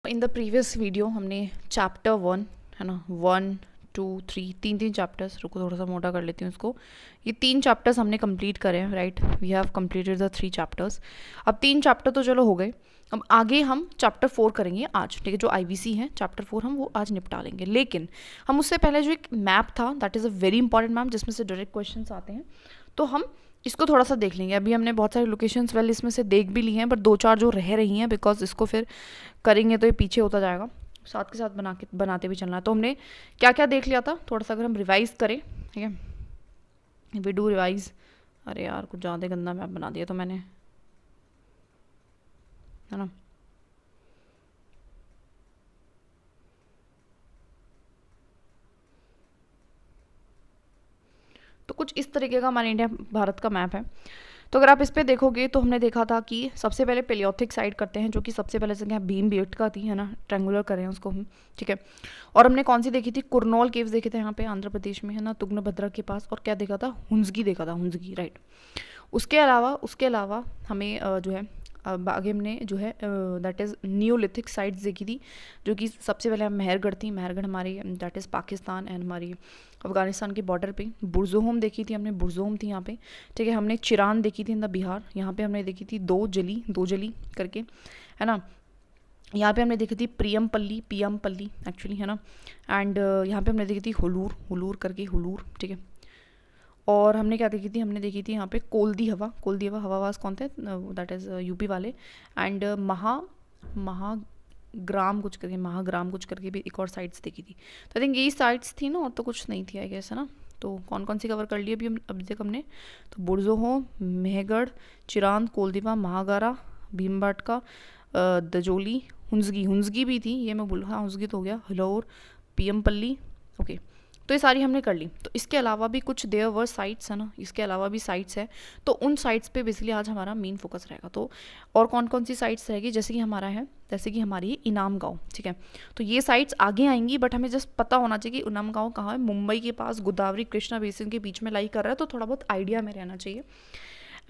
In the previous video हमने chapter 1 है ना 1 2 3 तीन चैप्टर्स, रुको थोड़ा सा मोटा कर लेती हूँ इसको। ये 3 चैप्टर्स हमने कंप्लीट करे हैं, right. We have completed the 3 chapters. अब 3 चैप्टर तो चलो हो गए। अब आगे हम चैप्टर 4 करेंगे आज, ठीक है। जो आईवीसी है चैप्टर 4 हम वो आज निपटा लेंगे, लेकिन हम उससे पहले जो एक मैप था that is a very important map जिसमें से डायरेक्ट क्वेश्चन आते हैं, तो हम इसको थोड़ा सा देख लेंगे। अभी हमने बहुत सारी लोकेशंस वेल इसमें से देख भी ली हैं, बट 2-4 जो रह रही हैं बिकॉज इसको फिर करेंगे तो ये पीछे होता जाएगा, साथ के साथ बनाते भी चलना है। तो हमने क्या क्या देख लिया था, थोड़ा सा अगर हम रिवाइज करें, ठीक है। We do revise. अरे यार कुछ ज़्यादा गंदा मैप बना दिया तो मैंने, है ना। तो कुछ इस तरीके का हमारे इंडिया भारत का मैप है। तो अगर आप इस पे देखोगे तो हमने देखा था कि सबसे पहले पेलियोथिक साइड करते हैं, जो कि सबसे पहले जगह भीमबेटका थी, है ना। ट्रैंगुलर करें उसको हम, ठीक है। और हमने कौन सी देखी थी, कुरनौल केव्स देखे थे यहाँ पे आंध्र प्रदेश में, है ना, तुंगभद्रा के पास। और क्या देखा था, हुंजगी देखा था, हुंजगी, राइट। उसके अलावा हमें जो है आगे हमने जो है दैट इज़ न्यूलिथिक साइट्स देखी थी, जो कि सबसे पहले मेहरगढ़ थी। मेहरगढ़ हमारी दैट इज़ पाकिस्तान एंड हमारी अफगानिस्तान के बॉर्डर पे। बुरज़ोहोम देखी थी हमने, बुरज़ोहोम थी यहाँ पे, ठीक है। हमने चिरान देखी थी इन द बिहार, यहाँ पे हमने देखी थी दो जली करके, है ना। यहाँ पे हमने देखी थी पियमपल्ली एक्चुअली, है ना। एंड यहाँ पे हमने देखी थी हुलूर करके, हुलूर, ठीक है। और हमने क्या देखी थी, हमने देखी थी यहाँ पे कोल्दी हवा हवावास कौन थे, दैट इज़ यूपी वाले। एंड महाग्राम कुछ करके भी एक और साइट्स देखी थी। तो आई थिंक यही साइट्स थी ना, और तो कुछ नहीं थी आई गेस, है ना। तो कौन कौन सी कवर कर ली अभी तक हमने, तो बुरज़ोहोम, मेहगढ़, चिरांद, कोलदीवा, महागारा, भीमबाटका, दजोली, हुंजगी भी थी, ये मैं बोल, हाँ हुंजगी तो हो गया, हलोर, पियमपल्ली, ओके। तो ये सारी हमने कर ली। तो इसके अलावा भी कुछ देयर वर साइट्स, है ना, इसके अलावा भी साइट्स है। तो उन साइट्स पे बेसिकली आज हमारा मेन फोकस रहेगा। तो और कौन कौन सी साइट्स रहेगी, जैसे कि हमारी है इनाम गाँव, ठीक है। तो ये साइट्स आगे आएंगी, बट हमें जस्ट पता होना चाहिए कि इनाम गाँव कहाँ है। मुंबई के पास गोदावरी कृष्णा बेसिन के बीच में लाई कर रहा है, तो थोड़ा बहुत आइडिया में रहना चाहिए।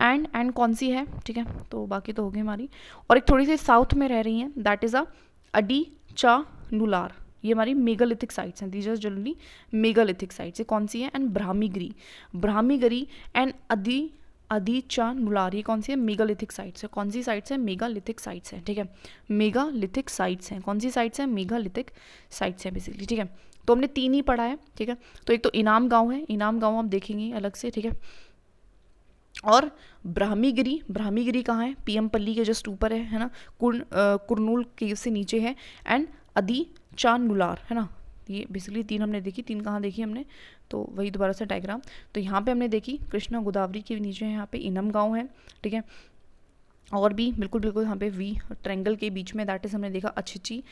एंड कौन सी है, ठीक है। तो बाकी तो हो गई हमारी। और एक थोड़ी सी साउथ में रह रही हैं, दैट इज़ अडी चा नुलार। ये हमारी मेगालिथिक साइट्स हैं, these are generally megalithic sites. ये कौन सी है, एंड ब्राह्मीगिरी एंड अदी नुलार, ये कौन सी है, मेगालिथिक साइट्स है। कौन सी साइट्स है, मेगालिथिक साइट्स हैं, ठीक है। मेगालिथिक साइट्स हैं, कौन सी साइट्स हैं, मेगालिथिक साइट्स हैं बेसिकली, ठीक है। तो हमने 3 ही पढ़ा है, ठीक है। तो एक तो इनाम गाँव है, इनाम गाँव हम देखेंगे अलग से, ठीक है। और ब्राह्मीगिरी कहाँ है, पियमपल्ली के जस्ट ऊपर है ना। कुरनूल केव से नीचे है। एंड अदी चांद नुलार, है ना। ये बेसिकली 3 हमने देखी। 3 कहाँ देखी हमने, तो वही दोबारा से डायग्राम। तो यहाँ पे हमने देखी कृष्णा गोदावरी के नीचे है, यहाँ पे इनम गाँव है, ठीक है। और भी बिल्कुल यहाँ पे वी ट्रैंगल के बीच में दैट इज हमने देखा अच्छी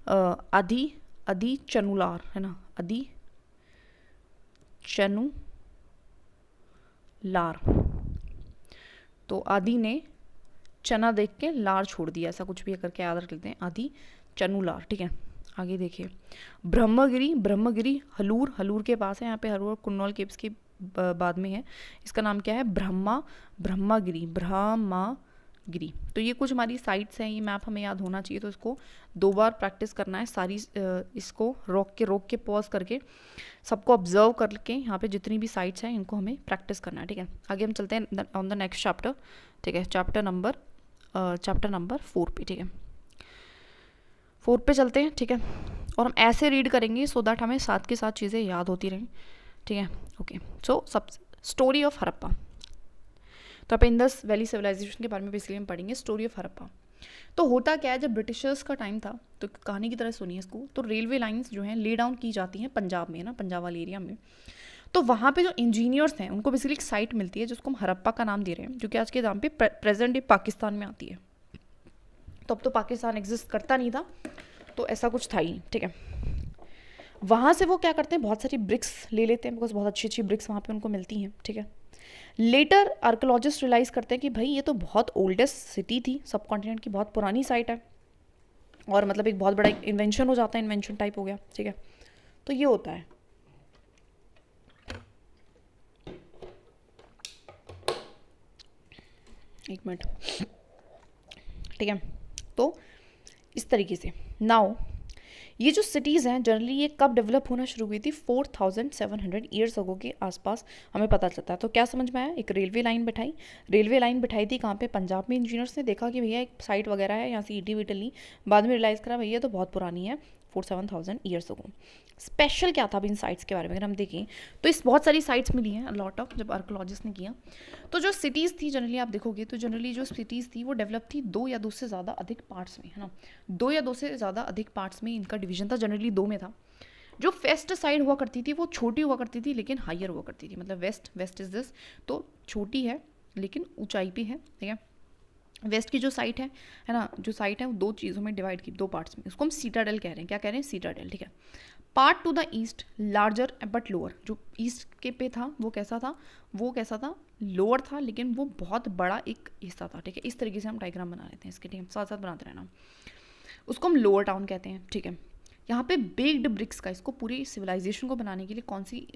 अदी चनुलार, है ना, अदी चनुलार। तो आदि ने चना देख के लार छोड़ दिया, ऐसा कुछ भी करके याद रख लेते हैं, आदि चनुलार, ठीक है। आगे देखिए ब्रह्मगिरी हलूर के पास है, यहाँ पे हलूर कुन्नौल केव्स के बाद में है। इसका नाम क्या है, ब्रह्मागिरी। तो ये कुछ हमारी साइट्स हैं। ये मैप हमें याद होना चाहिए, तो इसको 2 बार प्रैक्टिस करना है सारी। इसको रोक के पॉज करके सबको ऑब्जर्व करके यहाँ पे जितनी भी साइट्स हैं इनको हमें प्रैक्टिस करना है, ठीक है। आगे हम चलते हैं ऑन द नेक्स्ट चैप्टर, ठीक है। चैप्टर नंबर 4 पे, ठीक है। 4 पे चलते हैं, ठीक है। और हम ऐसे रीड करेंगे सो दैट हमें साथ के साथ चीज़ें याद होती रहें, ठीक है। ओके, सो सब स्टोरी ऑफ हड़प्पा। तो आप इंडस वैली सिविलाइजेशन के बारे में बेसिकली हम पढ़ेंगे, स्टोरी ऑफ हड़प्पा। तो होता क्या है, जब ब्रिटिशर्स का टाइम था, तो कहानी की तरह सुनिए इसको। तो रेलवे लाइंस जो हैं ले डाउन की जाती हैं पंजाब में, ना, पंजाब वाले एरिया में। तो वहाँ पे जो इंजीनियर्स हैं उनको बेसिकली एक साइट मिलती है जिसको हम हड़प्पा का नाम दे रहे हैं, जो कि आज के नाम पे प्रेजेंट डे पाकिस्तान में आती है। तो अब तो पाकिस्तान एग्जिस्ट करता नहीं था, तो ऐसा कुछ था ही, ठीक है। वहाँ से वो क्या करते हैं, बहुत सारी ब्रिक्स ले लेते हैं, बिकॉज बहुत अच्छी ब्रिक्स वहाँ पे उनको मिलती हैं, ठीक है। लेटर आर्कोलॉजिस्ट रियलाइज़ करते हैं कि भाई ये तो बहुत ओल्डेस्ट सिटी थी, सब कॉन्टिनेंट की बहुत पुरानी साइट है, और मतलब एक बहुत बड़ा इन्वेंशन हो जाता है, इन्वेंशन टाइप हो गया, ठीक है। तो ये होता है। एक मिनट, ठीक है। तो इस तरीके से नाउ ये जो सिटीज़ हैं जनरली ये कब डेवलप होना शुरू हुई थी 4700 ईयर्स अगो के आसपास हमें पता चलता है। तो क्या समझ में आया, एक रेलवे लाइन बिठाई थी कहाँ पे, पंजाब में। इंजीनियर्स ने देखा कि भैया एक साइट वगैरह है, यहाँ से ईटी वीटी ली, बाद में रियलाइज़ करा भैया तो बहुत पुरानी है, 47,000 ईयर्स अगो। स्पेशल क्या था अब इन साइट्स के बारे में अगर हम देखें तो इस बहुत सारी साइट्स मिली हैं लॉट ऑफ, जब आर्कोलॉजिस्ट ने किया। तो जो सिटीज़ थी जनरली आप देखोगे तो जनरली जो सिटीज़ थी वो डेवलप थी 2 या 2 से ज़्यादा अधिक पार्ट्स में, है ना। 2 या 2 से ज़्यादा अधिक पार्ट्स में इनका डिवीजन था, जनरली 2 में था। जो वेस्ट साइड हुआ करती थी वो छोटी हुआ करती थी लेकिन हायर हुआ करती थी, मतलब वेस्ट इज दिस, तो छोटी है लेकिन ऊंचाई पे है, ठीक है। वेस्ट की जो साइट है ना, जो साइट है वो 2 चीज़ों में डिवाइड की, 2 पार्ट्स में, उसको हम सीटाडेल कह रहे हैं। क्या कह रहे हैं, सीटाडेल, ठीक है। Part two the east larger but lower, जो ईस्ट के पे था वो कैसा था, लोअर था लेकिन वो बहुत बड़ा एक हिस्सा था, ठीक है। इस तरीके से हम डायग्राम बना लेते हैं इसके, ठीक है, साथ साथ बनाते रहना। उसको हम लोअर टाउन कहते हैं, ठीक है। यहाँ पे बेक्ड ब्रिक्स का, इसको पूरी सिविलाइजेशन को बनाने के लिए कौन सी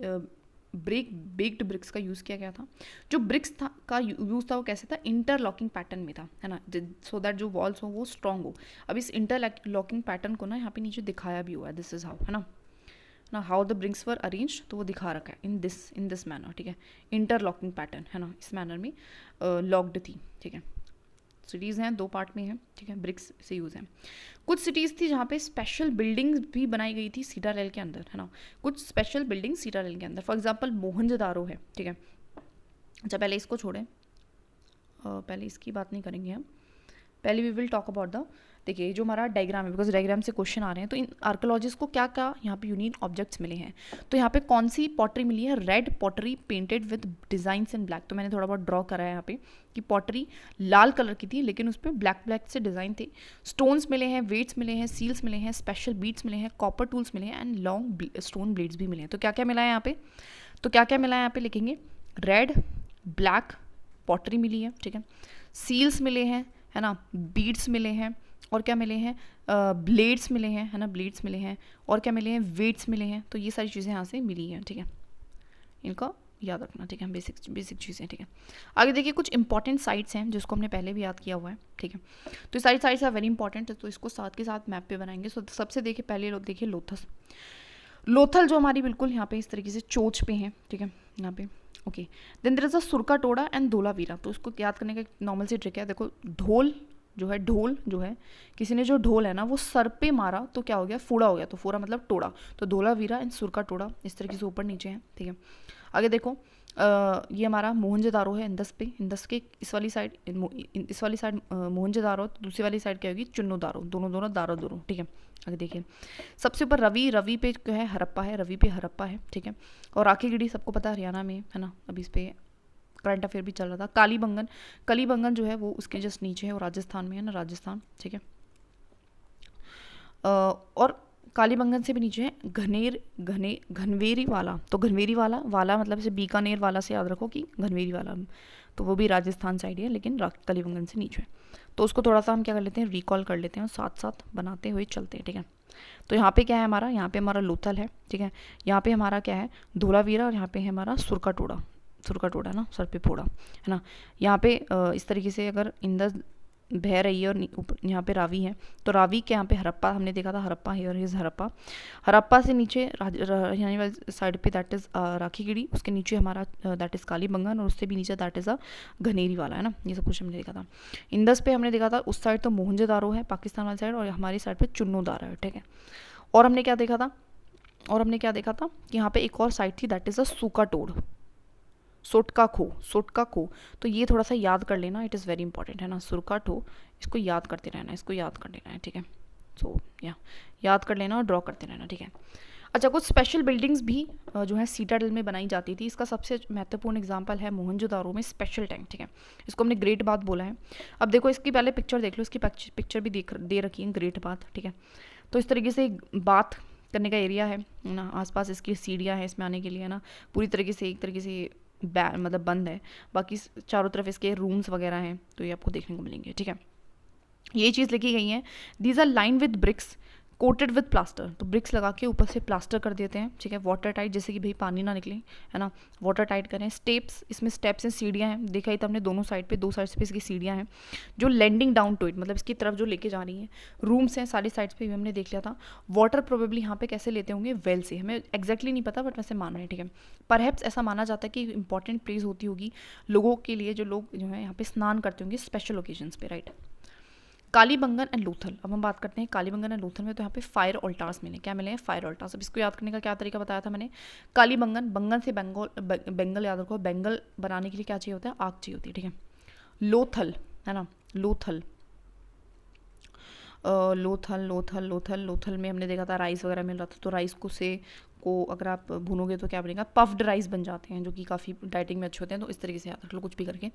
बेक्ड ब्रिक्स का यूज़ किया गया था। जो ब्रिक्स था का यूज़ था वो कैसे था, इंटरलॉकिंग पैटर्न में था, है ना, सो दैट जो वॉल्स हो वो स्ट्रॉन्ग हो। अब इस इंटरलॉकिंग पैटर्न को ना यहाँ पे नीचे दिखाया भी हुआ है, दिस इज हाउ, है ना how the bricks were arrange, तो वो दिखा रखा है इन दिस मैनर, ठीक है। इंटरलॉकिंग पैटर्न, है ना, इस मैनर में लॉक्ड थी, ठीक है। सिटीज़ हैं 2 पार्ट में है, ठीक है, ब्रिक्स से यूज़ है। कुछ सिटीज़ थी जहाँ पे स्पेशल बिल्डिंग्स भी बनाई गई थी सीटाडेल के अंदर, है ना, कुछ स्पेशल बिल्डिंग सीटाडेल के अंदर। फॉर एग्जांपल मोहनजोदारो है, ठीक है। अच्छा पहले इसको छोड़ें, पहले इसकी बात नहीं करेंगे हम, पहले we will talk about the, देखिए जो हमारा डायग्राम है, बिकॉज डायग्राम से क्वेश्चन आ रहे हैं, तो इन आर्कोलॉजिस्ट को क्या क्या यहाँ पे यूनिक ऑब्जेक्ट्स मिले हैं। तो यहाँ पे कौन सी पॉटरी मिली है, red pottery painted with designs in black. तो मैंने थोड़ा बहुत ड्रॉ करा है यहाँ पे कि पॉटरी लाल कलर की थी लेकिन उस पर ब्लैक से डिज़ाइन थे। स्टोन्स मिले हैं, वेट्स मिले हैं, सील्स मिले हैं, स्पेशल बीट्स मिले हैं, कॉपर टूल्स मिले हैं एंड लॉन्ग स्टोन ब्लेड्स भी मिले हैं। तो क्या क्या मिला है यहाँ पे, तो क्या क्या मिला है यहाँ पे लिखेंगे, रेड ब्लैक पॉटरी मिली है, ठीक है, सील्स मिले हैं, है ना, बीड्स मिले हैं, और क्या मिले हैं, ब्लेड्स मिले हैं, है ना, ब्लेड्स मिले हैं, और क्या मिले हैं, वेट्स मिले हैं। तो ये सारी चीज़ें यहाँ से मिली हैं, ठीक है, इनका याद रखना, ठीक है, बेसिक चीज़ें, ठीक है। आगे देखिए कुछ इंपॉर्टेंट साइट्स हैं जिसको हमने पहले भी याद किया हुआ है, ठीक है। तो ये सारी साइट्स आर वेरी इंपॉर्टेंट, तो इसको साथ के साथ मैप पे बनाएंगे। सो सबसे देखिए पहले देखिए लोथल जो हमारी बिल्कुल यहाँ पे इस तरीके से चोच पे है, ठीक है, यहाँ पे, okay. Then there is a Surkotada and Dholavira. तो इसको याद करने का नॉर्मल सी ट्रिक है, देखो ढोल जो है किसी ने जो ढोल है ना वो सर पे मारा तो क्या हो गया, फूड़ा हो गया, तो फूड़ा मतलब टोड़ा। तो धोलावीरा एंड सुरका टोड़ा इस तरीके से ऊपर नीचे है, ठीक है। आगे देखो ये हमारा मोहनजोदारो है इंदस के इस वाली साइड मोहनजोदारो, दूसरी वाली साइड क्या होगी, चुन्नोदारो, दोनों दारो, ठीक है। आगे देखिए सबसे ऊपर रवि पे जो है हरप्पा है, ठीक है। और राखीगढ़ी सबको पता है हरियाणा में, है ना, अभी इस पे करंट अफेयर भी चल रहा था। कालीबंगन जो है वो उसके जस्ट नीचे है, वो राजस्थान में है ना, राजस्थान, ठीक है। और कालीबंगन से भी नीचे है घनवेरी वाला। तो घनवेरी वाला मतलब जैसे बीकानेर वाला से याद रखो कि घनवेरी वाला, तो वो भी राजस्थान साइड है लेकिन कालीबंगन से नीचे है। तो उसको थोड़ा सा हम क्या कर लेते हैं, रिकॉल कर लेते हैं और साथ साथ बनाते हुए चलते हैं, ठीक है। तो यहाँ पे क्या है हमारा, यहाँ पे हमारा लोथल है, ठीक है। यहाँ पे हमारा क्या है, धोलावीरा, और यहाँ पे है हमारा सुरका टोड़ा ना, सर पे फोड़ा, है ना। यहाँ पे इस तरीके से अगर इंदस बह रही है और यहाँ पे रावी है, तो रावी के यहाँ पे हरप्पा हमने देखा था, हरप्पा हियर इज हरप्पा से नीचे हरियाणा वाली साइड पे दैट इज़ राखीगढ़ी, उसके नीचे हमारा दैट इज़ कालीबंगन, और उससे भी नीचे दैट इज़ घनेरी वाला, है ना। ये सब कुछ हमने देखा था। इंदस पे हमने देखा था उस साइड तो मोहनजोदारो है पाकिस्तान वाली साइड, और हमारी साइड पर चुन्नोदारो है, ठीक है। और हमने क्या देखा था कि यहाँ पे एक और साइड थी दैट इज़ सोटका खो। तो ये थोड़ा सा याद कर लेना, इट इज़ वेरी इंपॉर्टेंट, है ना। सुरकाठो, इसको याद करते रहना, ठीक है। सो याद कर लेना और ड्रॉ करते रहना, ठीक है। अच्छा कुछ स्पेशल बिल्डिंग्स भी जो है सीटाडेल में बनाई जाती थी। इसका सबसे महत्वपूर्ण एग्जांपल है मोहनजोदारो में स्पेशल टैंक, ठीक है। इसको हमने ग्रेट बाथ बोला है। अब देखो इसकी पहले पिक्चर देख लो, इसकी पिक्चर भी दे रखी है, ग्रेट बाथ, ठीक है। तो इस तरीके से बाथ करने का एरिया है ना, आसपास इसकी सीढ़ियाँ हैं इसमें आने के लिए, है ना। पूरी तरीके से एक तरीके से मतलब बंद है, बाकी चारों तरफ इसके रूम्स वगैरह हैं, तो ये आपको देखने को मिलेंगे, ठीक है। ये चीज़ लिखी गई है, these are line with bricks coated with plaster, तो ब्रिक्स लगा के ऊपर से प्लास्टर कर देते हैं, ठीक है, वाटर टाइट, जैसे कि भाई पानी ना निकले, है ना, वाटर टाइट करें। स्टेप्स, इसमें स्टेप्स हैं, सीढ़ियाँ हैं, देखा ही था हमने दोनों साइड पे, दो साइड पे इसकी सीढ़ियाँ हैं जो लैंडिंग डाउन टू इट, मतलब इसकी तरफ जो लेके जा रही हैं। रूम्स हैं सारी साइड्स पे भी हमने देख लिया था। वाटर प्रोबेबली यहाँ पे कैसे लेते होंगे, वेल से, हमें एग्जैक्टली नहीं पता बट वैसे मान रहे हैं, ठीक है। परहैप्स ऐसा माना जाता है कि इंपॉर्टेंट प्लेस होती होगी लोगों के लिए, जो लोग जो है यहाँ पे स्नान करते होंगे स्पेशल ओकेजन्स पे, राइट। कालीबंगन एंड लोथल, अब हम बात करते हैं कालीबंगन एंड लोथल में, तो यहाँ पे फायर ऑल्टार्स मिले, क्या मिले हैं, फायर ऑल्टार्स। अब इसको याद करने का क्या तरीका बताया था मैंने, कालीबंगन, बंगन से बेंगल याद रखो, बेंगल बनाने के लिए क्या चाहिए होता है, आग चाहिए होती है, ठीक है। लोथल, है ना, लोथल, लोथल में हमने देखा था राइस वगैरह मिल रहा था, तो राइस को अगर आप भूनोगे तो क्या बनेगा, पफ्ड राइस बन जाते हैं, जो कि काफ़ी डाइटिंग में अच्छे होते हैं, तो इस तरीके से याद रख लो कुछ भी करके।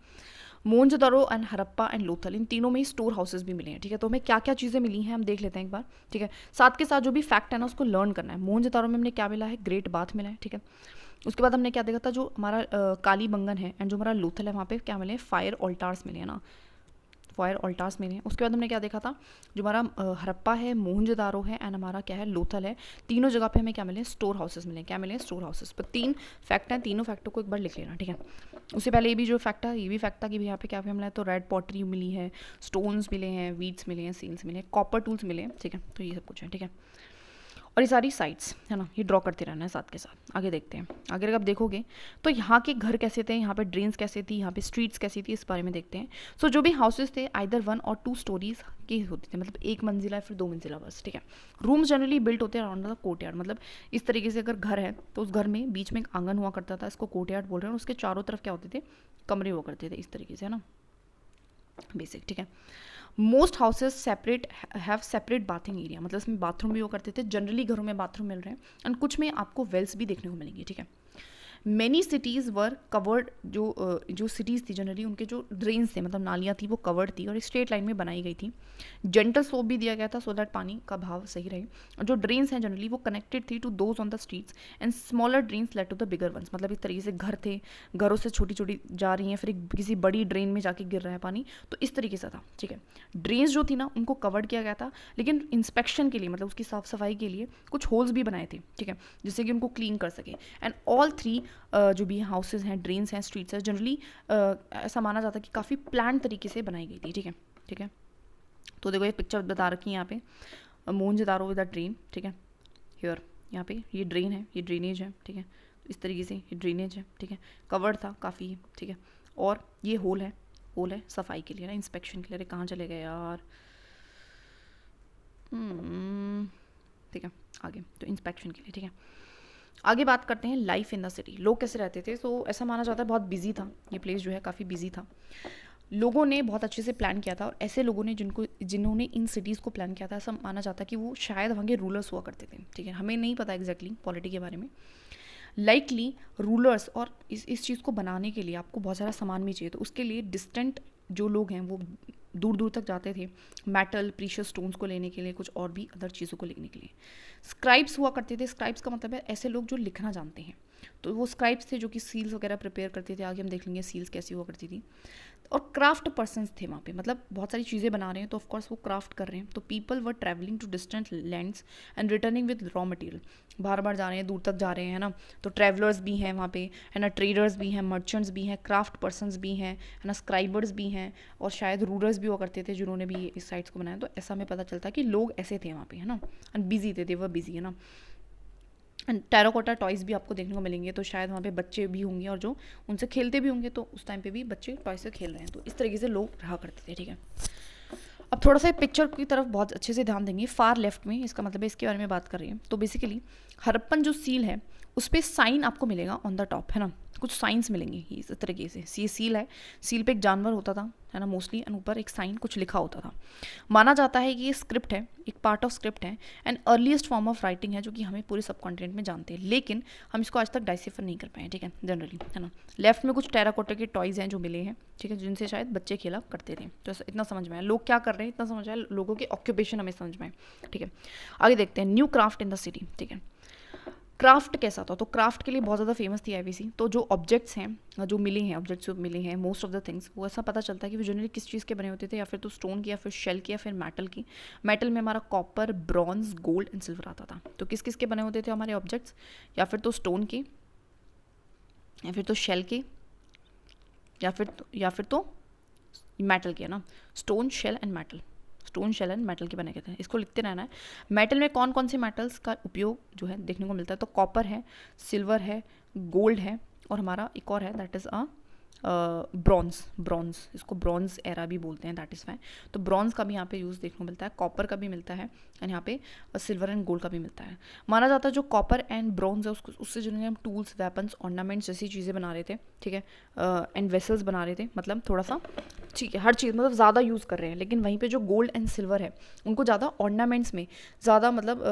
मोहनजोदड़ो एंड हड़प्पा एंड लोथल, इन तीनों में ही स्टोर हाउसेस भी मिले हैं, ठीक है। तो हमें क्या क्या चीज़ें मिली हैं हम देख लेते हैं एक बार, ठीक है। साथ के साथ जो भी फैक्ट है ना उसको लर्न करना है। मोहनजोदड़ो में हमने क्या मिला है, ग्रेट बाथ मिला है, ठीक है। उसके बाद हमने क्या देखा था, जो हमारा कालीबंगन है एंड जो हमारा लोथल है, वहाँ पे क्या मिले, फायर ऑल्टार्स मिले हैं ना, फायर ऑल्टार्स मिले हैं। उसके बाद हमने क्या देखा था, जो हमारा हड़प्पा है, मोहनजोदारो है एंड हमारा क्या है, लोथल है, तीनों जगह पे हमें क्या मिले, स्टोर हाउसेस मिले, क्या मिले, स्टोर हाउसेस। पर 3 फैक्ट हैं, तीनों फैक्टों को एक बार लिख लेना, ठीक है। उससे पहले ये भी जो फैक्ट है, ये भी फैक्ट था कि यहाँ पे क्या मिला है, तो रेड पॉटरी मिली है, स्टोन्स मिले हैं, वीड्स मिले हैं, सील्स मिले हैं, कॉपर टूल्स मिले हैं, ठीक है। तो ये सब कुछ है, ठीक है। और ये सारी साइट्स है ना, ये ड्रॉ करते रहना है साथ के साथ। आगे देखते हैं, आगे अगर आप देखोगे तो यहाँ के घर कैसे थे, यहाँ पे ड्रेन्स कैसे थी, यहाँ पे स्ट्रीट्स कैसी थी, इस बारे में देखते हैं। सो जो भी हाउसेस थे आइदर 1 और 2 स्टोरीज के होते थे, मतलब 1 मंजिला फिर 2 मंजिला बस, ठीक है। रूम्स जनरली बिल्ट होते हैं अराउंड द कोर्टयार्ड, मतलब इस तरीके से अगर घर है तो उस घर में बीच में एक आंगन हुआ करता था, इसको कोर्टयार्ड बोल रहे हैं, और उसके चारों तरफ क्या होते थे, कमरे हुआ करते थे, इस तरीके से, है ना, बेसिक, ठीक है। Most houses have separate bathing area, मतलब इसमें बाथरूम भी वो करते थे, जनरली घरों में बाथरूम मिल रहे हैं, एंड कुछ में आपको वेल्स भी देखने को मिलेंगे, ठीक है। मैनी सिटीज़ वर कवर्ड, जो सिटीज़ थी जनरली उनके जो ड्रेन्स थे, मतलब नालियाँ थी, वो कवर्ड थी और स्ट्रेट लाइन में बनाई गई थी। जेंटल स्लोप भी दिया गया था सो दैट पानी का भाव सही रहे। और जो ड्रेन्स हैं जनरली वो कनेक्टेड थी to those on the streets and smaller drains led to the bigger ones, मतलब इस तरीके से घर थे, घरों से छोटी छोटी जा रही हैं, फिर किसी बड़ी ड्रेन में जाके गिर रहा है पानी, तो इस तरीके से था, ठीक है। ड्रेन्स जो थी ना उनको कवर्ड किया गया था, लेकिन इंस्पेक्शन के लिए, मतलब उसकी साफ सफाई के लिए कुछ होल्स भी बनाए थे, ठीक है, जिससे कि उनको क्लीन कर सके। एंड ऑल 3 जो भी हाउसेज हैं, ड्रेन्स हैं, स्ट्रीट्स हैं, जनरली ऐसा माना जाता है कि काफ़ी प्लान तरीके से बनाई गई थी, ठीक है, ठीक है। तो देखो ये पिक्चर बता रखी है यहाँ पे, मोहनजोदारो विद अ ड्रेन, ठीक है, हियर यहाँ पे ये ड्रेन है, ये ड्रेनेज है, ठीक है, इस तरीके से ये ड्रेनेज है, ठीक है, कवर्ड था काफ़ी, ठीक है। और ये होल है सफाई के लिए ना, इंस्पेक्शन के लिए। अरे कहाँ चले गए यार, ठीक है, आगे तो इंस्पेक्शन के लिए, ठीक है। आगे बात करते हैं लाइफ इन द सिटी, लोग कैसे रहते थे। तो ऐसा माना जाता है बहुत बिजी था ये प्लेस, जो है काफ़ी बिजी था, लोगों ने बहुत अच्छे से प्लान किया था, और ऐसे लोगों ने जिन्होंने इन सिटीज़ को प्लान किया था, ऐसा माना जाता है कि वो शायद वहाँ के रूलर्स हुआ करते थे, ठीक है। हमें नहीं पता एग्जैक्टली पॉलिटी के बारे में, लाइकली रूलर्स। और इस चीज़ को बनाने के लिए आपको बहुत सारा सामान भी चाहिए, तो उसके लिए डिस्टेंट जो लोग हैं वो दूर दूर तक जाते थे मेटल प्रीशियस स्टोन्स को लेने के लिए, कुछ और भी अदर चीज़ों को लेने के लिए। स्क्राइब्स हुआ करते थे, स्क्राइब्स का मतलब है ऐसे लोग जो लिखना जानते हैं, तो वो स्क्राइब्स थे जो कि सील्स वगैरह प्रिपेयर करते थे, आगे हम देख लेंगे सील्स कैसी हुआ करती थी। और क्राफ्ट पर्सनस थे वहाँ पे, मतलब बहुत सारी चीज़ें बना रहे हैं तो ऑफकोर्स वो क्राफ्ट कर रहे हैं। तो people were travelling to distant lands and returning with raw material, बार बार जा रहे हैं, दूर तक जा रहे हैं ना, तो ट्रैवलर्स भी हैं वहाँ पे, है ना, ट्रेडर्स भी हैं, मर्चेंट्स भी हैं, क्राफ्ट पर्सनस भी हैं, है ना, स्क्राइबर्स भी हैं, और शायद रूलर्स भी हुआ करते थे जिन्होंने भी इस साइट्स को बनाया। तो ऐसा हमें पता चलता है कि लोग ऐसे थे वहाँ पे, है ना, एंड बिजी थे, दे वर बिजी, है ना। एंड टेराकोटा टॉयज़ भी आपको देखने को मिलेंगे, तो शायद वहाँ पे बच्चे भी होंगे और जो उनसे खेलते भी होंगे, तो उस टाइम पे भी बच्चे टॉय से खेल रहे हैं। तो इस तरीके से लोग रहा करते थे, ठीक है। अब थोड़ा सा पिक्चर की तरफ बहुत अच्छे से ध्यान देंगे, फार लेफ्ट में, इसका मतलब है इसके बारे में बात कर रही है। तो बेसिकली हड़प्पन जो सील है उस पर साइन आपको मिलेगा ऑन द टॉप, है ना, कुछ साइंस मिलेंगे इस तरीके से। ये सील है, सील पे एक जानवर होता था, है ना, मोस्टली, एंड ऊपर एक साइन कुछ लिखा होता था। माना जाता है कि ये स्क्रिप्ट है, एक पार्ट ऑफ स्क्रिप्ट है, and earliest form of writing है जो कि हमें पूरे सब कॉन्टिनेंट में जानते हैं, लेकिन हम इसको आज तक डाइसिफर नहीं कर पाए, ठीक है, जनरली, है ना। लेफ्ट में कुछ टेराकोटा के टॉयज़ हैं जो मिले हैं, ठीक है, जिनसे शायद बच्चे खेला करते थे। तो इतना समझ में आया लोग क्या कर रहे हैं, इतना समझ आया, लोगों के ऑक्यूपेशन हमें समझ में आए, ठीक है। आगे देखते हैं new craft in the city, ठीक है। क्राफ्ट कैसा था, तो क्राफ्ट के लिए बहुत ज़्यादा फेमस थी आईवीसी। तो जो ऑब्जेक्ट्स हैं जो मिले हैं, ऑब्जेक्ट्स जो मिले हैं, मोस्ट ऑफ द थिंग्स, वो ऐसा पता चलता है कि वो जनरली किस चीज़ के बने होते थे, या फिर तो स्टोन की, या फिर शेल की, या फिर मेटल की। मेटल में हमारा copper, bronze, gold and silver आता था। तो किस किस के बने होते थे हमारे ऑब्जेक्ट्स, या फिर तो स्टोन के, या फिर तो शेल के, या फिर तो मेटल के, है ना। Stone, shell and metal, stone, shell and metal के बने गए थे। इसको लिखते रहना है। मेटल में कौन कौन से मेटल्स का उपयोग जो है देखने को मिलता है, तो कॉपर है, सिल्वर है, गोल्ड है, और हमारा एक और है दैट इज़ ब्रॉन्ज, इसको ब्रॉन्ज एरा भी बोलते हैं, दैट इज़ फाइन। तो ब्रॉन्ज का भी यहाँ पे यूज़ देखने को मिलता है, कॉपर का भी मिलता है, एंड यहाँ पे सिल्वर एंड गोल्ड का भी मिलता है। माना जाता है जो कॉपर एंड ब्रॉन्ज है उससे जो हम टूल्स, वेपन्स, ऑर्नामेंट्स जैसी चीज़ें बना रहे थे, ठीक है, एंड वेसल्स बना रहे थे, मतलब थोड़ा सा, ठीक है, हर चीज़ मतलब ज़्यादा यूज़ कर रहे हैं। लेकिन वहीं पे जो गोल्ड एंड सिल्वर है उनको ज़्यादा ऑर्नामेंट्स में, ज़्यादा मतलब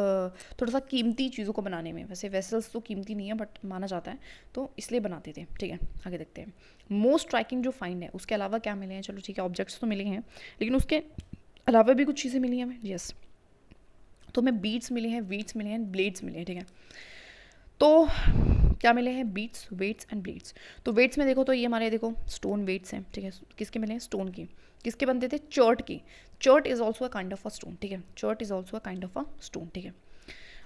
थोड़ा सा कीमती चीज़ों को बनाने में, वैसे वेसल्स तो कीमती नहीं है बट माना जाता है, तो इसलिए बनाते थे, ठीक है। आगे देखते हैं मोस्ट स्ट्राइकिंग जो फाइंड है, उसके अलावा क्या मिले हैं, चलो ठीक है, ऑब्जेक्ट्स तो मिले हैं, लेकिन उसके अलावा भी कुछ चीज़ें मिली हैं हमें, यस। तो हमें बीट्स मिले हैं, वीट्स मिले हैं, ब्लेड्स मिले हैं, ठीक है। तो क्या मिले हैं, बीट्स, वेट्स एंड ब्लेड्स। तो वेट्स में देखो तो ये हमारे देखो स्टोन वेट्स हैं, ठीक है। किसके मिले हैं, स्टोन की। किसके बनते थे, चर्ट की। Chert is also a kind of a stone, ठीक है। Chert is also a kind of a stone, ठीक है।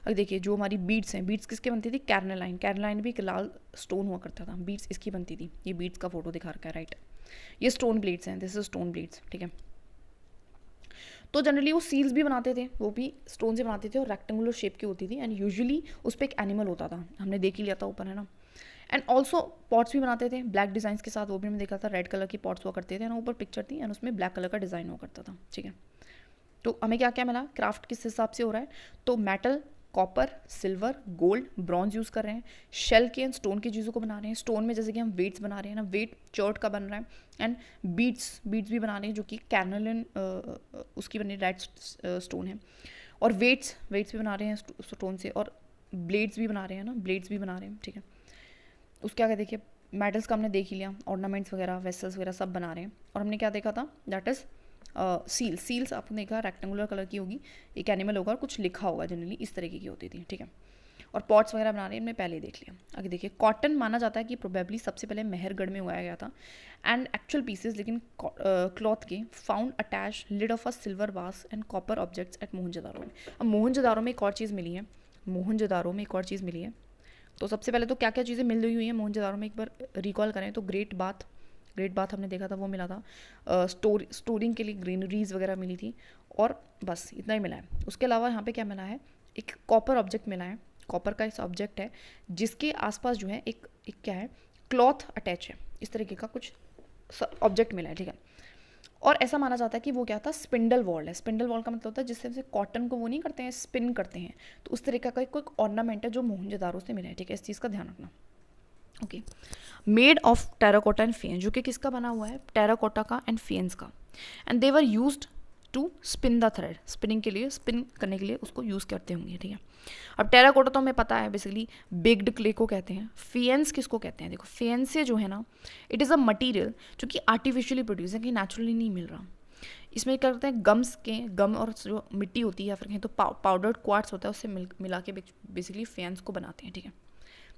अब देखिए जो हमारी बीट्स हैं, बीट्स किसके बनती थी, कैरनेलाइन। कैरनेलाइन भी एक लाल स्टोन हुआ करता था, बीट्स इसकी बनती थी। ये बीट्स का फोटो दिखा रखा है, राइट। ये स्टोन ब्लेड्स हैं, दिस इज स्टोन ब्लेड्स, ठीक है। तो जनरली वो सील्स भी बनाते थे, वो भी स्टोन से बनाते थे, और रेक्टेंगुलर शेप की होती थी, एंड यूजुअली उस पर एक एनिमल होता था, हमने देख ही लिया था ऊपर, है ना। एंड ऑल्सो पॉट्स भी बनाते थे ब्लैक डिज़ाइन के साथ, वो भी मैंने देखा था, रेड कलर की पॉट्स हुआ करते थे ना, ऊपर पिक्चर थी एंड उसमें ब्लैक कलर का डिज़ाइन हुआ करता था, ठीक है। तो हमें क्या क्या मिला, क्राफ्ट किस हिसाब से हो रहा है, तो metal, copper, silver, gold, bronze use कर रहे हैं, शेल के एंड स्टोन की चीज़ों को बना रहे हैं। स्टोन में जैसे कि हम वेट्स बना रहे हैं ना, वेट चर्ट का बन रहा है, एंड बीट्स भी बना रहे हैं जो कि कैरनेलिन उसकी बनी रेड स्टोन है, और वेट्स भी बना रहे हैं स्टोन से, और ब्लेड्स भी बना रहे हैं ना, ब्लेड्स भी बना रहे हैं, ठीक है। उसके आगे देखिए मेटल्स का हमने देख ही लिया, ऑर्नामेंट्स वगैरह, वेसल्स वगैरह सब बना रहे हैं। और हमने क्या देखा था, दैट इज़ सील्स आपने देखा रेक्टेंगुलर कलर की होगी, एक एनिमल होगा और कुछ लिखा होगा, जनरली इस तरीके की होती थी, ठीक है। और पॉट्स वगैरह बना रहे हैं, हमने पहले ही देख लिया। आगे देखिए कॉटन माना जाता है कि प्रोबेबली सबसे पहले मेहरगढ़ में उगाया गया था, एंड एक्चुअल पीसेस लेकिन क्लॉथ के found attach lid of a silver vase and copper objects at Mohenjodaro में। अब मोहनजोदारो में एक और चीज़ मिली है, तो सबसे पहले तो क्या क्या चीज़ें मिल रही हुई हैं मोहनजोदारो में, एक बार रिकॉल करें तो ग्रेट बाथ हमने देखा था, वो मिला था। स्टोरिंग के लिए ग्रीनरीज वगैरह मिली थी, और बस इतना ही मिला है। उसके अलावा यहाँ पे क्या मिला है, एक कॉपर ऑब्जेक्ट मिला है। कॉपर का इस ऑब्जेक्ट है जिसके आसपास जो है एक क्या है, क्लॉथ अटैच है, इस तरीके का कुछ ऑब्जेक्ट मिला है, ठीक है। और ऐसा माना जाता है कि वो क्या था, स्पिंडल वॉल है। स्पिंडल वॉल का मतलब होता है जिससे हमसे कॉटन को वो नहीं करते हैं, स्पिन करते हैं, तो उस तरीके का कोई ऑर्नामेंट है जो मोहनजोदारो से मिला है, ठीक है। इस चीज़ का ध्यान रखना, okay. Made of terracotta and faience, जो कि किसका बना हुआ है, टेराकोटा का एंड फेंस का, and they were used to spin the thread, spinning के लिए, स्पिन करने के लिए उसको यूज़ करते होंगे, ठीक है। अब टेराकोटा तो हमें पता है बेसिकली बेक्ड क्ले को कहते हैं। फेंस किसको कहते हैं, देखो फेंस से जो है ना, इट इज़ अ मटीरियल जो कि आर्टिफिशियली प्रोड्यूस है, कि नेचुरली नहीं मिल रहा। इसमें क्या करते हैं, गम और जो मिट्टी होती है या फिर कहें तो पाउडर्ड क्वार्ट्स होता है, उससे मिला के बेसिकली फेंस को बनाते हैं, ठीक है।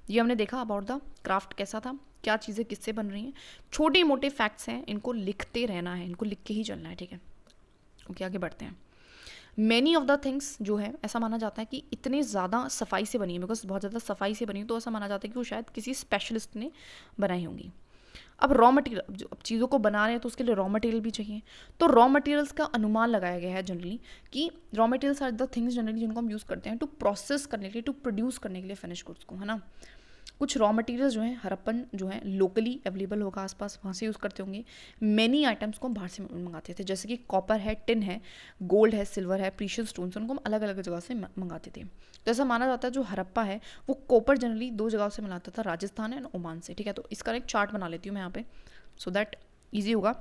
ये हमने देखा अबाउट द क्राफ्ट कैसा था, क्या चीज़ें किससे बन रही हैं, छोटे मोटे फैक्ट्स हैं, इनको लिखते रहना है, इनको लिख के ही चलना है, ठीक है। ओके, आगे बढ़ते हैं। मैनी ऑफ द थिंग्स जो है ऐसा माना जाता है कि इतने ज़्यादा सफाई से बनी है, बिकॉज बहुत ज़्यादा सफाई से बनी है, तो ऐसा माना जाता है कि वो शायद किसी स्पेशलिस्ट ने बनाई होंगी। अब रॉ मटेरियल, जो अब चीज़ों को बना रहे हैं तो उसके लिए रॉ मटेरियल भी चाहिए। तो रॉ मटेरियल्स का अनुमान लगाया गया है जनरली कि raw materials are the things generally जिनको हम यूज़ करते हैं टू प्रोसेस करने के लिए, टू प्रोड्यूस करने के लिए फिनिश गुड्स को, है ना। कुछ रॉ मटेरियल्स जो हैं हड़प्पन जो है लोकली अवेलेबल होगा आसपास, वहाँ से यूज़ करते होंगे। मेनी आइटम्स को हम बाहर से मंगाते थे, जैसे कि कॉपर है, टिन है, गोल्ड है, सिल्वर है, प्रीशियस स्टोन्स, उनको हम अलग अलग जगह से मंगाते थे। तो ऐसा माना जाता है जो हड़प्पा है वो कॉपर जनरली 2 जगह से मिलाता था, राजस्थान एंड ओमान से, ठीक है। तो इसका एक चार्ट बना लेती हूँ मैं यहाँ पे, सो दैट ईजी होगा,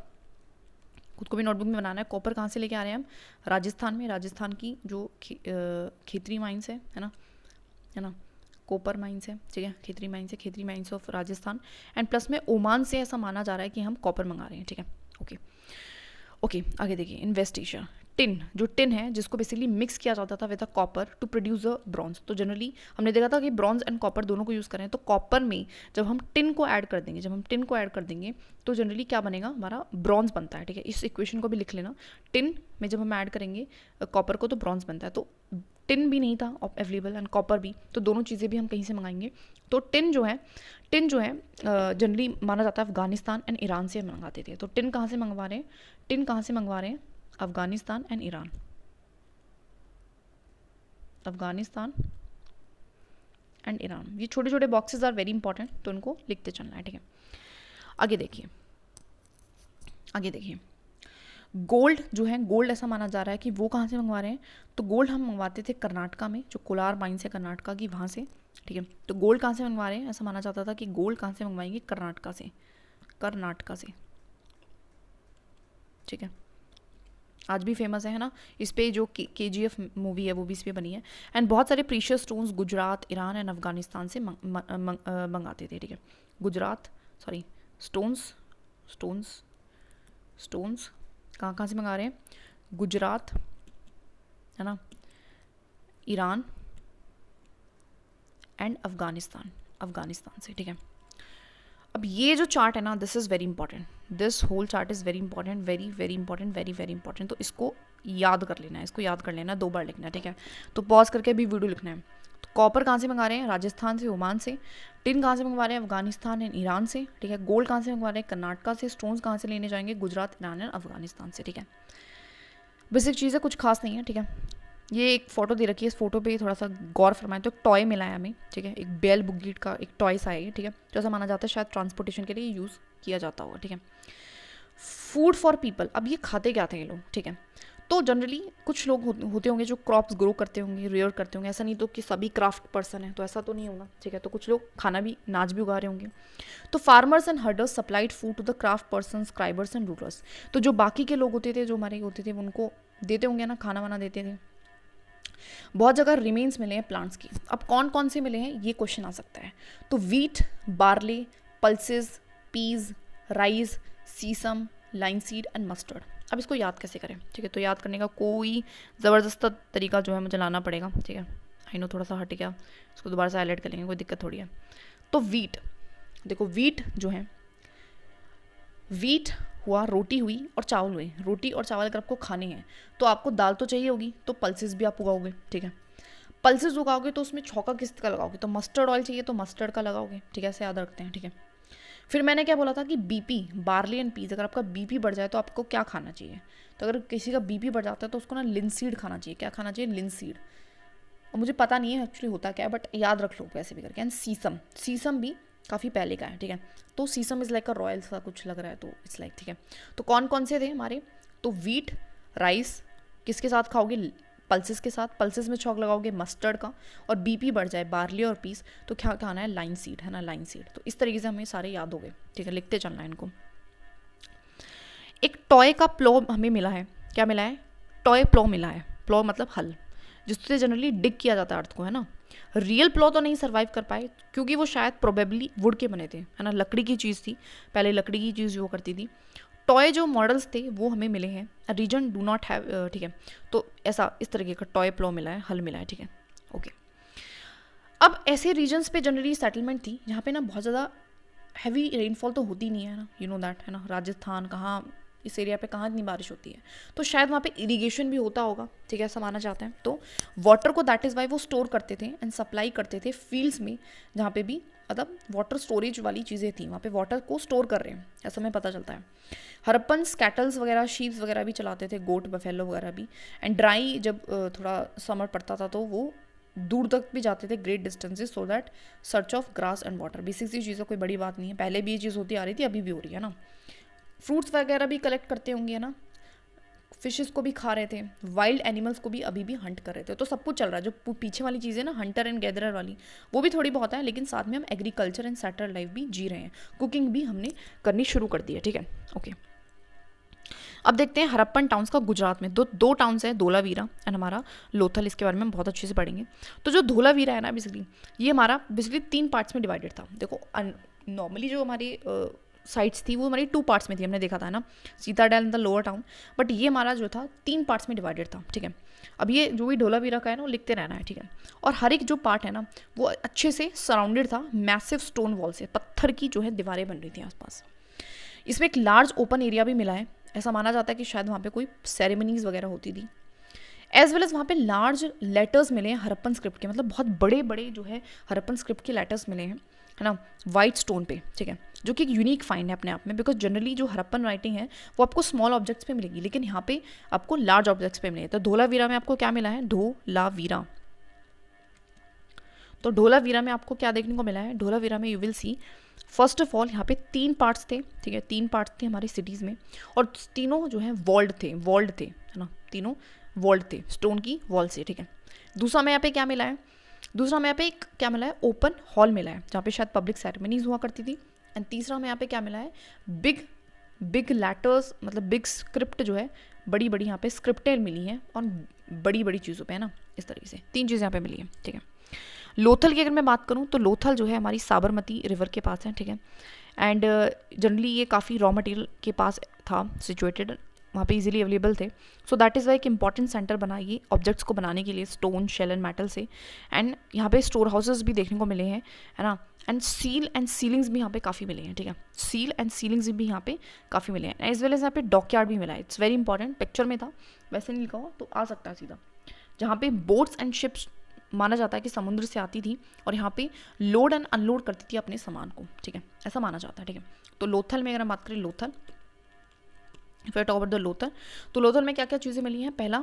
खुद को भी नोटबुक में बनाना है। कॉपर कहाँ से लेके आ रहे हैं हम, राजस्थान की जो खेतरी माइंस है ना, कॉपर माइंस है, ठीक है, Khetri mines of Rajasthan, and plus में ओमान से ऐसा माना जा रहा है कि हम कॉपर मंगा रहे हैं, ठीक है। ओके, आगे देखिए इन्वेस्ट एशिया। टिन, जो टिन है जिसको बेसिकली मिक्स किया जाता था with a copper two produce a bronze. तो जनरली हमने देखा था कि ब्रॉन्ज एंड कॉपर दोनों को यूज़ करें, तो कॉपर में जब हम टिन को ऐड कर देंगे, तो जनरली क्या बनेगा, हमारा ब्रॉन्ज बनता है, ठीक है। इस इक्वेशन को भी लिख लेना, टिन में जब हम ऐड करेंगे कॉपर को तो ब्रॉन्ज बनता है। तो टिन भी नहीं था अवेलेबल एंड कॉपर भी, तो दोनों चीज़ें भी हम कहीं से मंगाएंगे। तो टिन जो है जनरली माना जाता है अफगानिस्तान एंड ईरान से मंगाते थे। तो टिन कहाँ से मंगवा रहे हैं, Afghanistan and Iran, Afghanistan and Iran. ये छोटे छोटे बॉक्सेस आर वेरी इंपॉर्टेंट, तो उनको लिखते चलना है, ठीक है। आगे देखिए गोल्ड जो है, गोल्ड ऐसा माना जा रहा है कि वो कहाँ से मंगवा रहे हैं, तो गोल्ड हम मंगवाते थे कर्नाटका में, जो कोलार माइंस है कर्नाटका की, वहाँ से, ठीक है। तो गोल्ड कहाँ से मंगवा रहे हैं, ऐसा माना जाता था कि गोल्ड कहाँ से मंगवाएंगे, कर्नाटका से, ठीक है। आज भी फेमस है ना, इस पे जो KGF मूवी है वो भी इस पे बनी है। एंड बहुत सारे precious stones Gujarat, Iran and Afghanistan से मंगाते थे, ठीक है। स्टोन्स कहाँ से मंगा रहे हैं, गुजरात है ना, ईरान एंड अफगानिस्तान से, ठीक है। अब ये जो चार्ट है ना, this is very important, this whole chart is very important, very important. तो इसको याद कर लेना है, 2 बार लिखना है, ठीक है। तो पॉज करके भी वीडियो लिखना है। तो कॉपर कहाँ से मंगा रहे हैं, राजस्थान से, ओमान से। टिन कहाँ से मंगवा रहे हैं, अफगानिस्तान एंड ईरान से, ठीक है। गोल्ड कहाँ से मंगवा रहे हैं, कर्नाटका से। स्टोन्स कहाँ से लेने जाएंगे, गुजरात, ईरान एंड अफगानिस्तान से, ठीक है। बेसिक चीज़ें कुछ खास नहीं है, ठीक है। ये एक फ़ोटो दे रखी है, इस फोटो पे थोड़ा सा गौर फरमाएं। तो एक टॉय मिला है हमें, ठीक है, एक बेल बुगीट का एक टॉयस आया है, ठीक है, जो ऐसा माना जाता है शायद ट्रांसपोर्टेशन के लिए यूज़ किया जाता होगा, ठीक है। फूड फॉर पीपल, अब ये खाते क्या थे ये लोग, ठीक है। तो जनरली कुछ लोग होते होंगे जो क्रॉप्स ग्रो करते होंगे, रियर करते होंगे, ऐसा नहीं तो कि सभी क्राफ्ट पर्सन है, तो ऐसा तो नहीं होगा, ठीक है। तो कुछ लोग खाना भी, नाच भी उगा रहे होंगे। तो farmers and herders supplied food to the craft person, scribers and rulers. तो जो बाकी के लोग होते थे, जो हमारे होते थे, उनको देते होंगे ना, खाना वाना देते थे। बहुत जगह रिमेन्स मिले हैं प्लांट्स की। अब कौन कौन से मिले हैं, ये क्वेश्चन आ सकता है। तो wheat, barley, pulses, peas, rice, sesame, linseed and mustard. अब इसको याद कैसे करें, ठीक है। तो याद करने का कोई ज़बरदस्त तरीका जो है मुझे लाना पड़ेगा, ठीक है। आई नो थोड़ा सा हट गया, इसको दोबारा से हाईलाइट कर लेंगे, कोई दिक्कत थोड़ी है। तो वीट, देखो वीट जो है, वीट हुआ, रोटी हुई और चावल हुए। रोटी और चावल अगर आपको खाने हैं तो आपको दाल तो चाहिए होगी, तो पल्सेस भी आप उगाओगे, ठीक है। पल्सेस उगाओगे तो उसमें छौका किस का लगाओगे, तो मस्टर्ड ऑयल चाहिए तो मस्टर्ड का लगाओगे, ठीक है। ऐसे याद रखते हैं, ठीक है। फिर मैंने क्या बोला था कि बीपी, बार्ली एंड पीज, अगर आपका बीपी बढ़ जाए तो आपको क्या खाना चाहिए। तो अगर किसी का बीपी बढ़ जाता है तो उसको ना लिनसीड खाना चाहिए। क्या खाना चाहिए, लिनसीड। और मुझे पता नहीं है एक्चुअली होता क्या है, बट याद रख लो वैसे भी करके। एंड सीसम भी काफ़ी पहले का है, ठीक है। तो सीसम इज़ लाइक अ रॉयल सा कुछ लग रहा है, तो इट्स लाइक, ठीक है। तो कौन कौन से थे हमारे, तो वीट, राइस किसके साथ खाओगे, पल्सेस के साथ। पल्सेस में छौक लगाओगे मस्टर्ड का। और बीपी बढ़ जाए, बार्ली और पीस, तो क्या खाना है, लाइन सीड, है ना, लाइन सीड। तो इस तरीके से हमें सारे याद हो गए, ठीक है। लिखते चलना है इनको। एक टॉय का प्लो हमें मिला है, क्या मिला है, टॉय प्लो मिला है। प्लो मतलब हल, जिससे जनरली डिग किया जाता है अर्थ को, है ना। रियल प्लो तो नहीं सर्वाइव कर पाए क्योंकि वो शायद प्रोबेबली वुड के बने थे, है ना, लकड़ी की चीज़ थी, पहले लकड़ी की चीज़ वो करती थी। टॉय जो मॉडल्स थे वो हमें मिले हैं, रीजन डू नॉट हैव, ठीक है। तो ऐसा इस तरीके का टॉय प्लो मिला है, हल मिला है, ठीक है, ओके। अब ऐसे रीजन्स पे जनरली सेटलमेंट थी जहाँ पे ना बहुत ज़्यादा हैवी रेनफॉल तो होती नहीं है ना, यू नो दैट, है ना। राजस्थान कहाँ, इस एरिया पे कहाँ इतनी बारिश होती है, तो शायद वहाँ पे इरिगेशन भी होता होगा, ठीक है, ऐसा माना जाता है। तो वाटर को दैट इज़ वाई वो स्टोर करते थे एंड सप्लाई करते थे फील्ड्स में, जहाँ पे भी मतलब वाटर स्टोरेज वाली चीज़ें थी, वहाँ पे वाटर को स्टोर कर रहे हैं, ऐसा हमें पता चलता है। हरप्पन कैटल्स वगैरह, शीप्स वगैरह भी चलाते थे, गोट, बफेलो वगैरह भी। एंड ड्राई जब थोड़ा समर पड़ता था तो वो दूर तक भी जाते थे, great distances, so that search of grass and water. Basic सी चीज़, कोई बड़ी बात नहीं है, पहले भी ये चीज़ होती आ रही थी, अभी भी हो रही है ना। फ्रूट्स वगैरह भी कलेक्ट करते होंगे, है ना। फिशेस को भी खा रहे थे, वाइल्ड एनिमल्स को भी अभी भी हंट कर रहे थे। तो सब कुछ चल रहा है। जो पीछे वाली चीज़ें ना, हंटर एंड गैदरर वाली, वो भी थोड़ी बहुत है, लेकिन साथ में हम एग्रीकल्चर एंड सेटलर लाइफ भी जी रहे हैं। कुकिंग भी हमने करनी शुरू कर दी है, ठीक है, ओके। अब देखते हैं हरप्पन टाउन्स का गुजरात में। दो टाउन्स है, धोलावीरा एंड हमारा लोथल। इसके बारे में हम बहुत अच्छे से पढ़ेंगे। तो जो धोलावीरा है ना, बेसिकली ये हमारा बेसिकली 3 पार्ट्स में डिवाइडेड था। देखो नॉर्मली जो हमारी साइट्स थी वो हमारी 2 पार्ट्स में थी, हमने देखा था ना, Citadel in the lower town, but ये हमारा जो था 3 पार्ट्स में डिवाइडेड था, ठीक है। अब ये जो भी ढोलावीरा का है ना वो लिखते रहना है, ठीक है। और हर एक जो पार्ट है ना वो अच्छे से सराउंडेड था मैसिव स्टोन वॉल से, पत्थर की जो है दीवारें बन रही थी आसपास। इसमें एक लार्ज ओपन एरिया भी मिला है, ऐसा माना जाता है कि शायद वहाँ पे कोई सेरेमनीज वगैरह होती थी। एज वेल एज वहाँ पे लार्ज लेटर्स मिले हैं हरप्पन स्क्रिप्ट के, मतलब बहुत बड़े बड़े जो है हरप्पन स्क्रिप्ट के लेटर्स मिले हैं, है ना, वाइट स्टोन पे, ठीक है, जो कि एक यूनिक फाइंड है अपने आप में, बिकॉज जनरली जो हरप्पन राइटिंग है वो आपको स्मॉल ऑब्जेक्ट्स पे मिलेगी, लेकिन यहाँ पे आपको लार्ज ऑब्जेक्ट्स पे मिलेगी। तो धोलावीरा में आपको क्या मिला है, धोलावीरा, तो धोलावीरा में आपको क्या देखने को मिला है, धोलावीरा में you will see first of all यहाँ पे 3 पार्ट्स थे, ठीक है, 3 पार्ट्स थे हमारी सिटीज़ में, और तीनों जो है वॉल्ड थे, है ना, तीनों वॉल्ड थे स्टोन की वॉल से, ठीक है। दूसरा में यहाँ पे क्या मिला है, दूसरा में यहाँ पे एक क्या मिला है, ओपन हॉल मिला है जहाँ पे शायद पब्लिक सेरेमनीज हुआ करती थी। एंड तीसरा में यहाँ पे क्या मिला है, बिग लेटर्स, मतलब बिग स्क्रिप्ट जो है, बड़ी बड़ी यहाँ पे स्क्रिप्टें मिली हैं और बड़ी बड़ी चीज़ों पे, है ना, इस तरीके से 3 चीज़ें यहाँ पे मिली हैं, ठीक है। लोथल की अगर मैं बात करूँ तो लोथल जो है हमारी साबरमती रिवर के पास है, ठीक है। एंड जनरली ये काफ़ी रॉ मटेरियल के पास था सिचुएटेड, वहाँ पे इजीली अवेलेबल थे, सो दैट इज़ वाई एक इंपॉर्टेंट सेंटर बना ये ऑब्जेक्ट्स को बनाने के लिए स्टोन, शेल एंड मेटल से। एंड यहाँ पे स्टोर हाउसेस भी देखने को मिले हैं, है ना, एंड सील एंड सीलिंग्स भी यहाँ पे काफ़ी मिले हैं, ठीक है, सील एंड सीलिंग्स भी यहाँ पे काफ़ी मिले हैं, एज वेल एज यहाँ पे डॉकयार्ड भी मिला है। इट्स वेरी इंपॉर्टेंट, पिक्चर में था, वैसे नहीं लिखा हो तो आ सकता है सीधा, जहाँ पे बोट्स एंड शिप्स माना जाता है कि समुद्र से आती थी और यहाँ पे लोड एंड अनलोड करती थी अपने सामान को, ठीक है, ऐसा माना जाता है, ठीक है। तो लोथल में अगर हम बात करें, लोथल, फिर टॉप द लोथल, तो लोथल में क्या क्या चीज़ें मिली हैं, पहला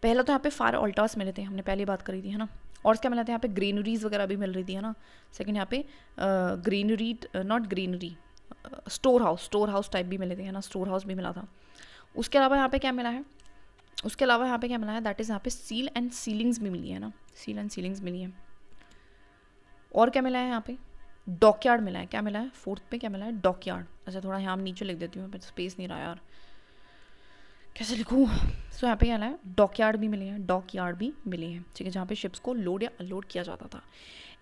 तो यहाँ पे फायर ऑल्टार्स मिले थे, हमने पहले बात करी थी, है ना, और क्या मिला था यहाँ पे, ग्रीनरीज वगैरह भी मिल रही थी, है ना। सेकंड यहाँ पे greenery, not greenery, store house type भी मिले थे, है ना, स्टोर हाउस भी मिला था। उसके अलावा यहाँ पे क्या मिला है, उसके अलावा यहाँ पे क्या मिला है, दैट इज़ यहाँ पे सील एंड सीलिंग्स भी मिली है ना, सील एंड सीलिंग्स मिली है। और क्या मिला है यहाँ पे, डॉकयार्ड मिला है, क्या मिला है, फोर्थ पे क्या मिला है, डॉकयार्ड। अच्छा थोड़ा यहाँ नीचे लिख देती हूँ, पर स्पेस नहीं रहा यार, कैसे लिखूँ। सो यहाँ पे क्या है, डॉकयार्ड भी मिले हैं, डॉकयार्ड भी मिले हैं, ठीक है, जहाँ पे शिप्स को लोड या अनलोड किया जाता था।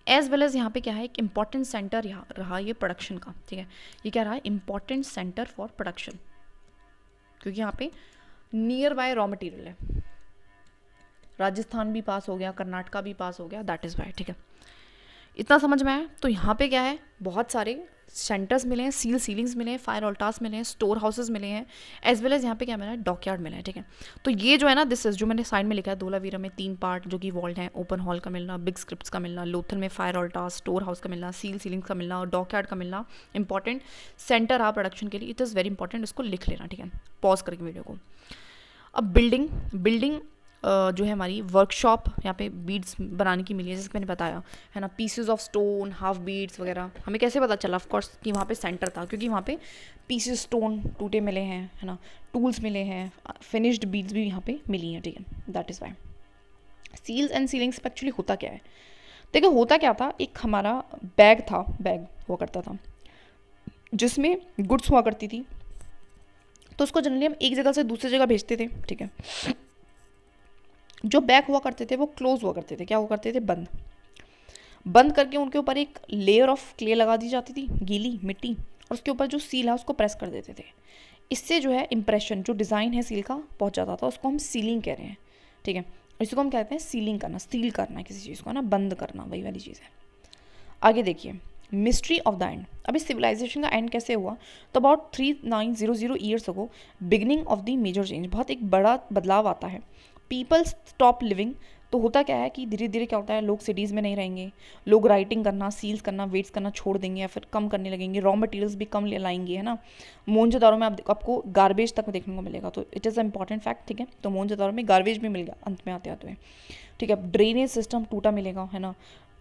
एज वेल एज यहाँ पे क्या है, एक इंपॉर्टेंट सेंटर यहाँ रहा ये प्रोडक्शन का, ठीक है, ये क्या रहा है, इंपॉर्टेंट सेंटर फॉर प्रोडक्शन, क्योंकि यहाँ पे नियर बाय रॉ मटेरियल है, राजस्थान भी पास हो गया, कर्नाटका भी पास हो गया, दैट इज़ वाई, ठीक है। इतना समझ में आया। तो यहाँ पे क्या है, बहुत सारे सेंटर्स मिले हैं, सीलिंग्स मिले हैं, फायर ऑल्टार्स मिले हैं, स्टोर हाउसेस मिले हैं, एज वेल एज यहाँ पे क्या मिला है, डॉकयार्ड मिला है, ठीक है। तो ये जो है ना, दिस इज जो मैंने साइड में लिखा है, धोलावीरा में 3 पार्ट जो कि वॉल्ट हैं, ओपन हॉल का मिलना, बिग स्क्रिप्ट्स का मिलना, लोथल में फायर ऑल्टार्स, स्टोर हाउस का मिलना, सीलिंग्स का मिलना और डॉकयार्ड का मिलना, इंपॉर्टेंट सेंटर आ प्रोडक्शन के लिए, इट इज़ वेरी इंपॉर्टेंट, इसको लिख लेना, ठीक है, पॉज करके वीडियो को। अब बिल्डिंग जो है हमारी वर्कशॉप, यहाँ पे बीड्स बनाने की मिली है, जैसे मैंने बताया, है ना, pieces of stone, half beads वगैरह। हमें कैसे पता चला, ऑफ कोर्स कि वहाँ पे सेंटर था, क्योंकि वहाँ पे पीसेस स्टोन टूटे मिले हैं, है ना, टूल्स मिले हैं, फिनिश्ड बीड्स भी यहाँ पे मिली हैं, ठीक है, that is why. Seals and sealings पे एक्चुअली होता क्या है, देखो होता क्या था, एक हमारा बैग हुआ करता था जिसमें गुड्स हुआ करती थी, तो उसको जनरली हम एक जगह से दूसरी जगह भेजते थे, ठीक है। जो बैग हुआ करते थे वो क्लोज हुआ करते थे, क्या हुआ करते थे, बंद करके उनके ऊपर एक लेयर ऑफ क्ले लगा दी जाती थी, गीली मिट्टी, और उसके ऊपर जो सील है उसको प्रेस कर देते थे। इससे जो है इम्प्रेशन, जो डिज़ाइन है सील का पहुंच जाता था, उसको हम सीलिंग कह रहे हैं, ठीक है। इसी को हम कहते हैं सीलिंग करना, सील करना है किसी चीज़ को ना, बंद करना, वही वाली चीज़ है। आगे देखिए, मिस्ट्री ऑफ द एंड। अभी सिविलाइजेशन का एंड कैसे हुआ, तो about 3900 years ago beginning of the major change, बहुत एक बड़ा बदलाव आता है। पीपल स्टॉप लिविंग, तो होता क्या है कि धीरे धीरे क्या होता है, लोग सिटीज़ में नहीं रहेंगे, लोग राइटिंग करना, सील्स करना, वेट्स करना छोड़ देंगे या फिर कम करने लगेंगे, रॉ मटेरियल्स भी कम ले लाएंगे, है ना। मोहनजोदारो में आपको गार्बेज तक देखने को मिलेगा, तो it is a important fact, ठीक है। तो मोहनजोदारो में गार्बेज भी मिल गया अंत में आते आते, ठीक है। ड्रेनेज सिस्टम टूटा मिलेगा, है ना।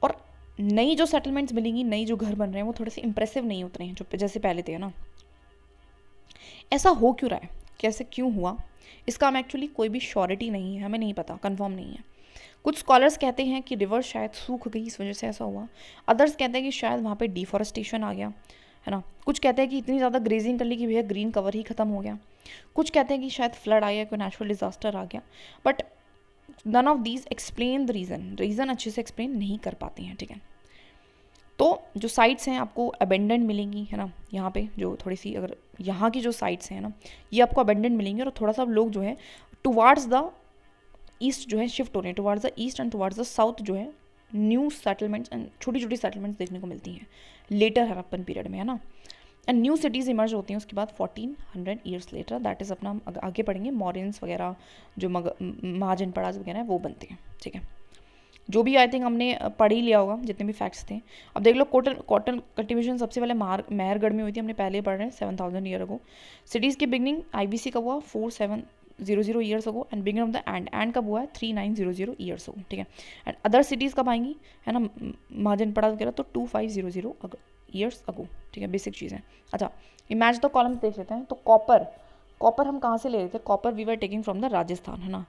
और नई जो सेटलमेंट्स मिलेंगी, नई जो घर बन रहे हैं वो थोड़े से इंप्रेसिव नहीं उतरे हैं जो जैसे पहले थे, है ना। ऐसा हो क्यों रहा है, कैसे क्यों हुआ, इसका हम एक्चुअली कोई भी श्योरिटी नहीं है, हमें नहीं पता, कंफर्म नहीं है। कुछ स्कॉलर्स कहते हैं कि रिवर शायद सूख गई, इस वजह से ऐसा हुआ। अदर्स कहते हैं कि शायद वहाँ पे डिफॉरेस्टेशन आ गया, है ना। कुछ कहते हैं कि इतनी ज़्यादा ग्रेजिंग कर ली कि भैया ग्रीन कवर ही खत्म हो गया। कुछ कहते हैं कि शायद फ्लड आया, कोई नेचुरल डिजास्टर आ गया, but none of these explain the reason अच्छे से एक्सप्लेन नहीं कर पाते हैं, ठीक है। तो जो साइट्स हैं आपको अबेंडेंट मिलेंगी, है ना, यहाँ पे जो थोड़ी सी अगर यहाँ की जो साइट्स हैं ना ये आपको अबेंडेंट मिलेंगी, और थोड़ा सा लोग जो है टुवार्ड्स द ईस्ट जो है शिफ्ट हो रहे हैं, towards the east and towards the south जो है न्यू सेटलमेंट्स एंड छोटी छोटी सेटलमेंट्स देखने को मिलती हैं लेटर हड़प्पन पीरियड में, है ना। एंड न्यू सिटीज़ इमर्ज होती हैं उसके बाद 1400 ईयर्स लेटर, दैट इज़ अपना हम आगे पढ़ेंगे मॉरियंस वगैरह जो महाजनपड़ास वगैरह हैं वो बनते हैं, ठीक है। जो भी आई थिंक हमने पढ़ ही लिया होगा जितने भी फैक्ट्स थे। अब देख लो कॉटन कल्टिवेशन सबसे पहले मेहरगढ़ में हुई थी, हमने पहले ही पढ़ रहे हैं 7000 ईयर अगो। सिटीज़ की बिगनिंग IBC कब हुआ 4700 years ago, and beginning of the and कब हुआ है 3900 ईयर्स अगो, ठीक है। एंड अदर सिटीज़ कब आएंगी, है ना, महाजनपड़ा वगैरह, तो 2500 ईयर्स अगो, ठीक है, बेसिक चीज़ है। अच्छा, इमेज द कॉलम देख लेते हैं। तो कॉपर हम कहाँ से ले रहे थे, copper we were taking from the Rajasthan, है ना,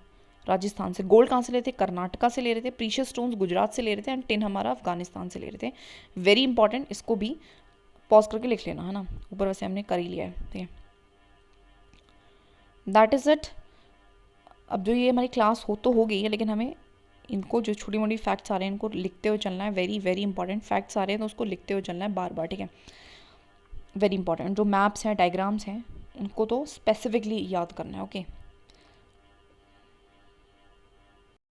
राजस्थान से। गोल्ड कहाँ से लेते थे, कर्नाटका से ले रहे थे। प्रीशियस स्टोन्स गुजरात से ले रहे थे, एंड टिन हमारा अफगानिस्तान से ले रहे थे। वेरी इंपॉर्टेंट, इसको भी पॉज करके लिख लेना, है ना, ऊपर वैसे हमने कर ही लिया है, ठीक है। That is it. अब जो ये हमारी क्लास हो गई है, लेकिन हमें इनको जो छोटी मोटी फैक्ट्स आ रहे हैं इनको लिखते हुए चलना है। वेरी वेरी इंपॉर्टेंट फैक्ट्स आ रहे हैं तो उसको लिखते हुए चलना है बार बार, ठीक है, वेरी इंपॉर्टेंट। जो मैप्स हैं डायग्राम्स हैं उनको तो स्पेसिफिकली याद करना है, ओके।